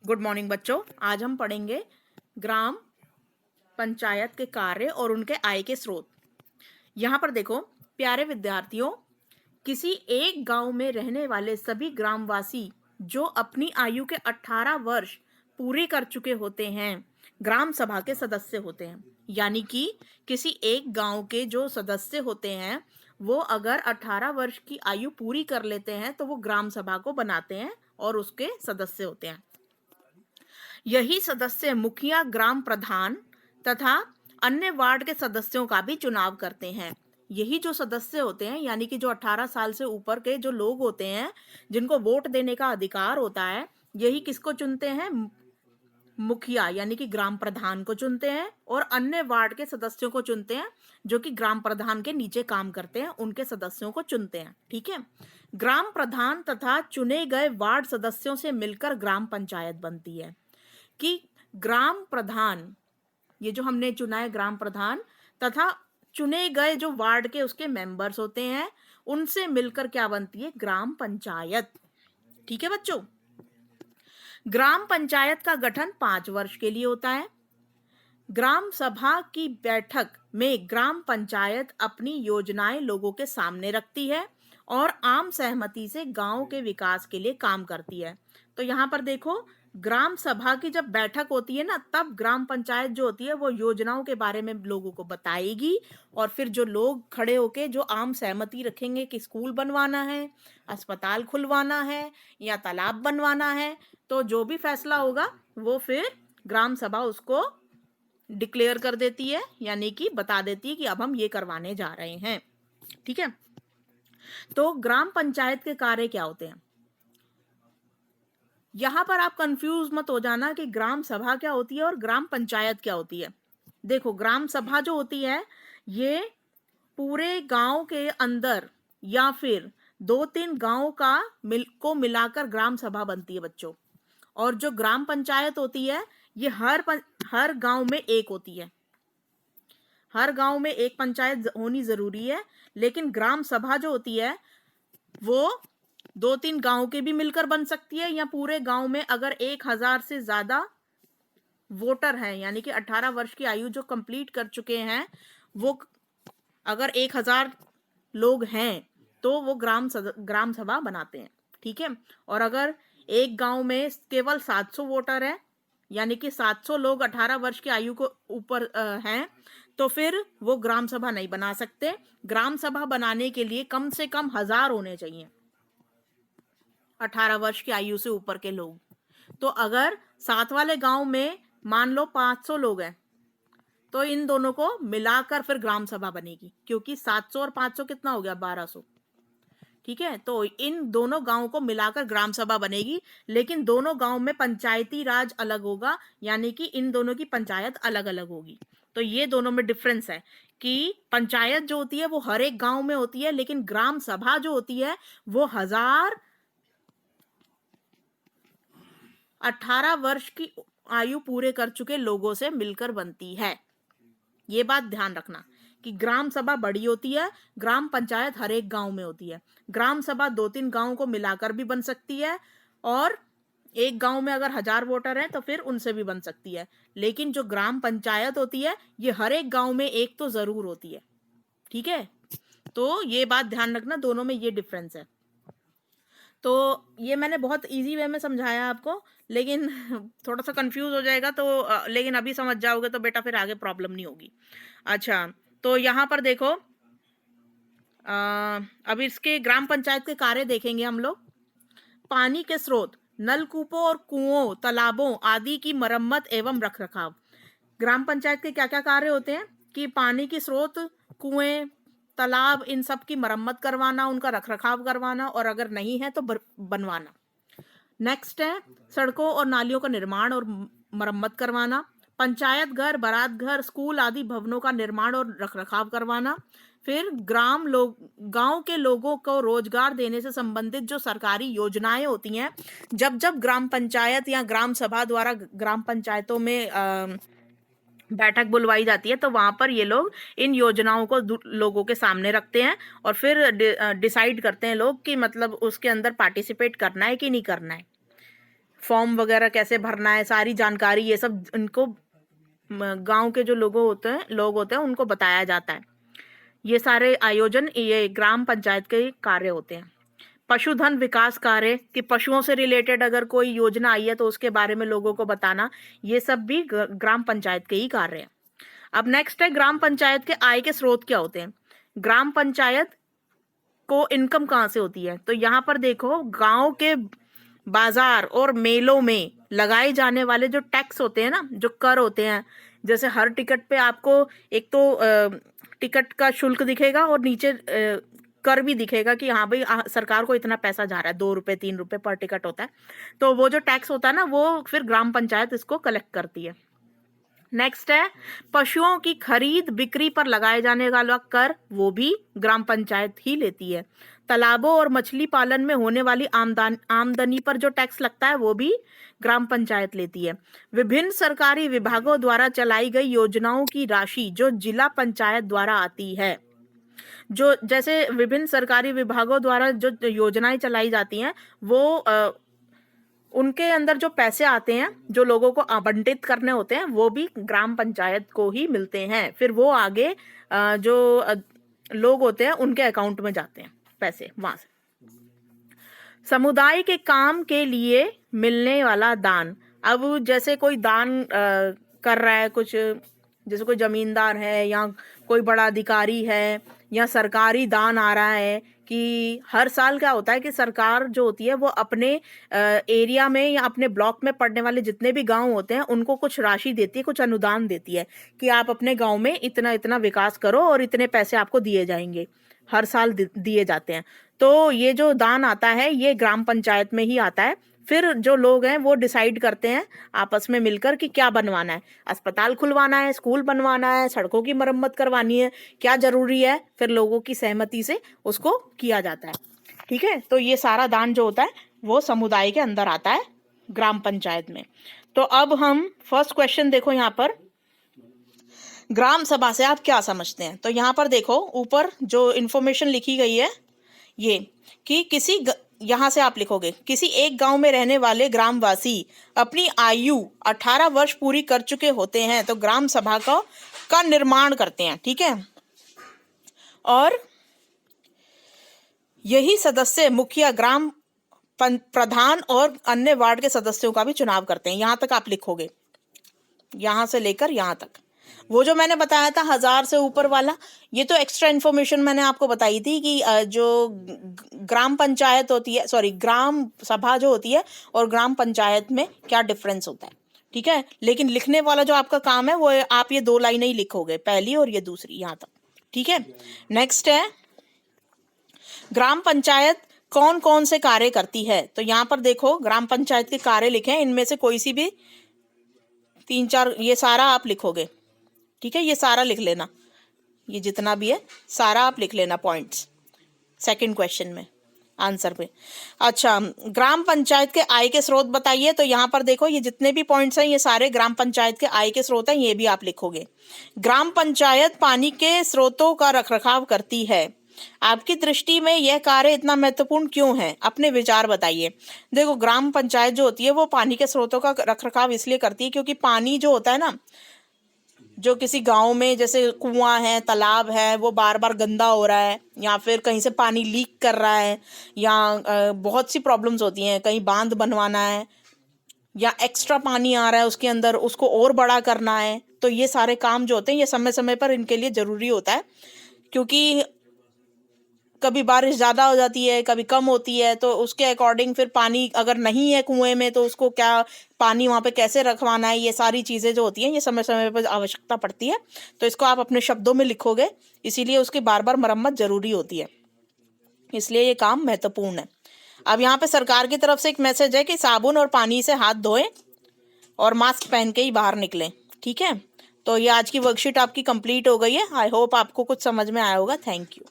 Good morning बच्चों। आज हम पढ़ेंगे ग्राम पंचायत के कार्य और उनके आय के स्रोत। यहाँ पर देखो प्यारे विद्यार्थियों, किसी एक गांव में रहने वाले सभी ग्रामवासी जो अपनी आयु के 18 वर्ष पूरे कर चुके होते हैं ग्राम सभा के सदस्य होते हैं। यानी कि किसी एक गांव के जो सदस्य होते हैं वो अगर 18 वर्ष की आयु पूरी कर लेते हैं तो वो ग्राम सभा को बनाते हैं और उसके सदस्य होते हैं। यही सदस्य मुखिया, ग्राम प्रधान तथा अन्य वार्ड के सदस्यों का भी चुनाव करते हैं। यही जो सदस्य होते हैं यानी कि जो 18 साल से ऊपर के जो लोग होते हैं जिनको वोट देने का अधिकार होता है, यही किसको चुनते हैं? मुखिया यानी कि ग्राम प्रधान को चुनते हैं और अन्य वार्ड के सदस्यों को चुनते हैं जो कि ग्राम प्रधान के नीचे काम करते हैं, उनके सदस्यों को चुनते हैं। ठीक है। ग्राम प्रधान तथा चुने गए वार्ड सदस्यों से मिलकर ग्राम पंचायत बनती है। कि ग्राम प्रधान, ये जो हमने चुना है ग्राम प्रधान तथा चुने गए जो वार्ड के उसके मेंबर्स होते हैं, उनसे मिलकर क्या बनती है? ग्राम पंचायत। ठीक है बच्चों। ग्राम पंचायत का गठन 5 वर्ष के लिए होता है। ग्राम सभा की बैठक में ग्राम पंचायत अपनी योजनाएं लोगों के सामने रखती है और आम सहमति से गांव के विकास के लिए काम करती है। तो यहाँ पर देखो, ग्राम सभा की जब बैठक होती है ना, तब ग्राम पंचायत जो होती है वो योजनाओं के बारे में लोगों को बताएगी और फिर जो लोग खड़े होके जो आम सहमति रखेंगे कि स्कूल बनवाना है, अस्पताल खुलवाना है या तालाब बनवाना है, तो जो भी फैसला होगा वो फिर ग्राम सभा उसको डिक्लेयर कर देती है, यानी कि बता देती है कि अब हम ये करवाने जा रहे हैं। ठीक है। तो ग्राम पंचायत के कार्य क्या होते हैं? यहां पर आप कंफ्यूज मत हो जाना कि ग्राम सभा क्या होती है और ग्राम पंचायत क्या होती है। देखो, ग्राम सभा जो होती है ये पूरे गांव के अंदर या फिर 2-3 गांव को मिलाकर ग्राम सभा बनती है बच्चों। और जो ग्राम पंचायत होती है ये हर गांव में एक होती है। हर गांव में एक पंचायत होनी जरूरी है, लेकिन ग्राम सभा जो होती है वो 2-3 गांव के भी मिलकर बन सकती है, या पूरे गांव में अगर 1000 से ज्यादा वोटर हैं यानी कि 18 वर्ष की आयु जो कंप्लीट कर चुके हैं, वो अगर 1000 लोग हैं तो वो ग्राम सभा बनाते हैं। ठीक है। और अगर एक गांव में केवल 700 वोटर है यानी कि 700 लोग 18 वर्ष की आयु को ऊपर हैं, तो फिर वो ग्राम सभा नहीं बना सकते। ग्राम सभा बनाने के लिए कम से कम 1000 होने चाहिए 18 वर्ष की आयु से ऊपर के लोग। तो अगर साथ वाले गांव में मान लो 500 लोग हैं तो इन दोनों को मिलाकर फिर ग्राम सभा बनेगी, क्योंकि 700 और 500 कितना हो गया? 1200। ठीक है। तो इन दोनों गांवों को मिलाकर ग्राम सभा बनेगी, लेकिन दोनों गांव में पंचायती राज अलग होगा, यानी कि इन दोनों की पंचायत अलग अलग होगी। तो ये दोनों में डिफरेंस है कि पंचायत जो होती है वो हर एक गांव में होती है, लेकिन ग्राम सभा जो होती है वो 18 वर्ष की आयु पूरे कर चुके लोगों से मिलकर बनती है। ये बात ध्यान रखना कि ग्राम सभा बड़ी होती है, ग्राम पंचायत हर एक गांव में होती है। ग्राम सभा 2-3 गांव को मिलाकर भी बन सकती है और एक गांव में अगर 1000 वोटर हैं तो फिर उनसे भी बन सकती है, लेकिन जो ग्राम पंचायत होती है ये हर एक गांव में एक तो जरूर होती है। ठीक है। तो ये बात ध्यान रखना, दोनों में ये डिफरेंस है। तो ये मैंने बहुत इजी वे में समझाया आपको, लेकिन थोड़ा सा कंफ्यूज हो जाएगा तो लेकिन अभी समझ जाओगे तो बेटा फिर आगे प्रॉब्लम नहीं होगी। अच्छा, तो यहाँ पर देखो, अभी इसके ग्राम पंचायत के कार्य देखेंगे हम लोग। पानी के स्रोत, नलकूपों और कुओं, तालाबों आदि की मरम्मत एवं रखरखाव। ग्राम पंचायत के क्या क्या कार्य होते हैं कि पानी के स्रोत, कुएं, तालाब, इन सब की मरम्मत करवाना, उनका रखरखाव करवाना, और अगर नहीं है तो बनवाना। नेक्स्ट है सड़कों और नालियों का निर्माण और मरम्मत करवाना। पंचायत घर, बारात घर, स्कूल आदि भवनों का निर्माण और रखरखाव करवाना। फिर गांव के लोगों को रोजगार देने से संबंधित जो सरकारी योजनाएं होती हैं, जब जब ग्राम पंचायत या ग्राम सभा द्वारा ग्राम पंचायतों में बैठक बुलवाई जाती है तो वहां पर ये लोग इन योजनाओं को लोगों के सामने रखते हैं और फिर डिसाइड करते हैं लोग कि मतलब उसके अंदर पार्टिसिपेट करना है कि नहीं करना है। फॉर्म वगैरह कैसे भरना है, सारी जानकारी ये सब इनको गांव के जो लोग होते हैं उनको बताया जाता है। ये सारे आयोजन ये ग्राम पंचायत के कार्य होते हैं। पशुधन विकास कार्य कि पशुओं से रिलेटेड अगर कोई योजना आई है तो उसके बारे में लोगों को बताना, ये सब भी ग्राम पंचायत के ही कार्य हैं। अब नेक्स्ट है ग्राम पंचायत के आय के स्रोत क्या होते हैं। ग्राम पंचायत को इनकम कहाँ से होती है, तो यहाँ पर देखो गांव के बाजार और मेलों में लगाए जाने वाले जो टैक्स होते हैं ना, जो कर होते हैं, जैसे हर टिकट पे आपको एक तो टिकट का शुल्क दिखेगा और नीचे कर भी दिखेगा कि हाँ भाई सरकार को इतना पैसा जा रहा है, 2 रुपए 3 रुपए पर टिकट होता है। तो वो जो टैक्स होता है ना, वो फिर ग्राम पंचायत इसको कलेक्ट करती है। नेक्स्ट है पशुओं की खरीद बिक्री पर लगाए जाने वाला कर, वो भी ग्राम पंचायत ही लेती है। तालाबों और मछली पालन में होने वाली आमदनी पर जो टैक्स लगता है वो भी ग्राम पंचायत लेती है। विभिन्न सरकारी विभागों द्वारा चलाई गई योजनाओं की राशि जो जिला पंचायत द्वारा आती है। जो जैसे विभिन्न सरकारी विभागों द्वारा जो योजनाएं चलाई जाती हैं वो उनके अंदर जो पैसे आते हैं जो लोगों को आवंटित करने होते हैं वो भी ग्राम पंचायत को ही मिलते हैं। फिर वो आगे जो लोग होते हैं उनके अकाउंट में जाते हैं पैसे वहां से। समुदाय के काम के लिए मिलने वाला दान। अब जैसे कोई दान कर रहा है कुछ, जैसे कोई जमींदार है या कोई बड़ा अधिकारी है या सरकारी दान आ रहा है कि हर साल क्या होता है कि सरकार जो होती है वो अपने एरिया में या अपने ब्लॉक में पड़ने वाले जितने भी गांव होते हैं उनको कुछ राशि देती है, कुछ अनुदान देती है कि आप अपने गांव में इतना इतना विकास करो और इतने पैसे आपको दिए जाएंगे, हर साल दिए जाते हैं। तो ये जो दान आता है ये ग्राम पंचायत में ही आता है। फिर जो लोग हैं वो डिसाइड करते हैं आपस में मिलकर कि क्या बनवाना है, अस्पताल खुलवाना है, स्कूल बनवाना है, सड़कों की मरम्मत करवानी है, क्या जरूरी है, फिर लोगों की सहमति से उसको किया जाता है। ठीक है, तो ये सारा दान जो होता है वो समुदाय के अंदर आता है ग्राम पंचायत में। तो अब हम फर्स्ट क्वेश्चन देखो, यहाँ पर ग्राम सभा से आप क्या समझते हैं। तो यहाँ पर देखो ऊपर जो इंफॉर्मेशन लिखी गई है ये कि यहाँ से आप लिखोगे किसी एक गांव में रहने वाले ग्रामवासी अपनी आयु 18 वर्ष पूरी कर चुके होते हैं तो ग्राम सभा का निर्माण करते हैं। ठीक है, और यही सदस्य मुखिया, ग्राम प्रधान और अन्य वार्ड के सदस्यों का भी चुनाव करते हैं। यहाँ तक आप लिखोगे, यहाँ से लेकर यहाँ तक। वो जो मैंने बताया था 1000 से ऊपर वाला, ये तो एक्स्ट्रा इन्फॉर्मेशन मैंने आपको बताई थी कि जो ग्राम पंचायत होती है, सॉरी ग्राम सभा जो होती है और ग्राम पंचायत में क्या डिफरेंस होता है। ठीक है, लेकिन लिखने वाला जो आपका काम है वो आप ये 2 लाइनें ही लिखोगे, पहली और ये दूसरी, यहाँ तक। ठीक है, नेक्स्ट है ग्राम पंचायत कौन कौन से कार्य करती है। तो यहाँ पर देखो ग्राम पंचायत के कार्य लिखे, इनमें से कोई सी भी 3-4 ये सारा आप लिखोगे। ठीक है, ये सारा लिख लेना, ये जितना भी है सारा आप लिख लेना पॉइंट्स सेकंड क्वेश्चन में आंसर पे। अच्छा, ग्राम पंचायत के आय के स्रोत बताइए। तो यहाँ पर देखो ये जितने भी पॉइंट्स हैं ये सारे ग्राम पंचायत के आय के स्रोत हैं, ये भी आप लिखोगे। ग्राम पंचायत पानी के स्रोतों का रखरखाव करती है। आपकी दृष्टि में यह कार्य इतना महत्वपूर्ण क्यों है, अपने विचार बताइए। देखो ग्राम पंचायत जो होती है वो पानी के स्रोतों का रखरखाव इसलिए करती है क्योंकि पानी जो होता है ना, जो किसी गांव में जैसे कुआं है, तालाब है, वो बार बार गंदा हो रहा है या फिर कहीं से पानी लीक कर रहा है या बहुत सी प्रॉब्लम्स होती हैं, कहीं बांध बनवाना है या एक्स्ट्रा पानी आ रहा है उसके अंदर, उसको और बड़ा करना है। तो ये सारे काम जो होते हैं ये समय समय पर इनके लिए ज़रूरी होता है क्योंकि कभी बारिश ज़्यादा हो जाती है, कभी कम होती है, तो उसके अकॉर्डिंग फिर पानी अगर नहीं है कुएं में तो उसको क्या पानी वहाँ पे कैसे रखवाना है, ये सारी चीज़ें जो होती हैं ये समय समय पर आवश्यकता पड़ती है। तो इसको आप अपने शब्दों में लिखोगे, इसीलिए उसकी बार बार मरम्मत ज़रूरी होती है, इसलिए ये काम महत्वपूर्ण है। अब यहाँ पे सरकार की तरफ से एक मैसेज है कि साबुन और पानी से हाथ धोएं और मास्क पहन के ही बाहर निकलें। ठीक है, तो ये आज की वर्कशीट आपकी कंप्लीट हो गई है। आई होप आपको कुछ समझ में आया होगा। Thank you.